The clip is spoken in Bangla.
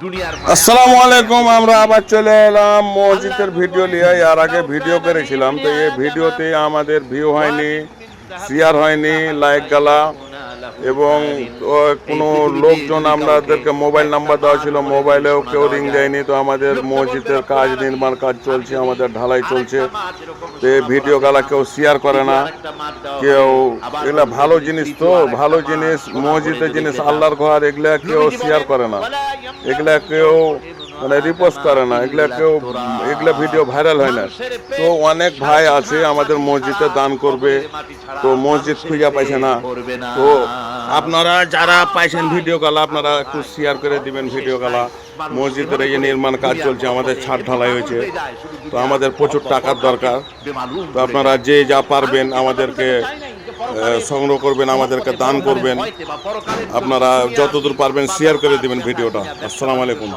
আসসালামু আলাইকুম। আমরা আবার চলে এলাম মসজিদের ভিডিও নিয়ে। এর আগে ভিডিও করেছিলাম, তো এই ভিডিওতে আমাদের ভিউ হয়নি, শেয়ার হয়নি, লাইক গালা এবং কোনো লোকজন, আমাদেরকে মোবাইল নাম্বার দেওয়া ছিল, মোবাইলেও কেউ রিং দেয়নি। তো আমাদের মসজিদের কাজ, নির্মাণ কাজ চলছে, আমাদের ঢালাই চলছে, তো এই ভিডিও গালা কেউ শেয়ার করে না, কেউ এগুলা ভালো জিনিস, তো ভালো জিনিস, মসজিদের জিনিস, আল্লাহর ঘর, এগুলা কেউ শেয়ার করে না, এগুলা কেউ মানে রিপোস্ট করে না, এগুলা ভিডিও ভাইরাল হয় না। তো অনেক ভাই আছে আমাদের মসজিদে দান করবে, তো মসজিদ খুঁজে পাইছে না। তো আপনারা যারা পাইছেন ভিডিও গালা, আপনারা একটু শেয়ার করে দিবেন ভিডিও গালা। মসজিদের এই যে নির্মাণ কাজ চলছে, আমাদের ছাদ ঢালাই হয়েছে, তো আমাদের প্রচুর টাকার দরকার। তো আপনারা যে যা পারবেন আমাদেরকে সংগ্রহ করবেন, আমাদেরকে দান করবেন, আপনারা যতদূর পারবেন শেয়ার করে দিবেন ভিডিওটা। আসসালামু আলাইকুম।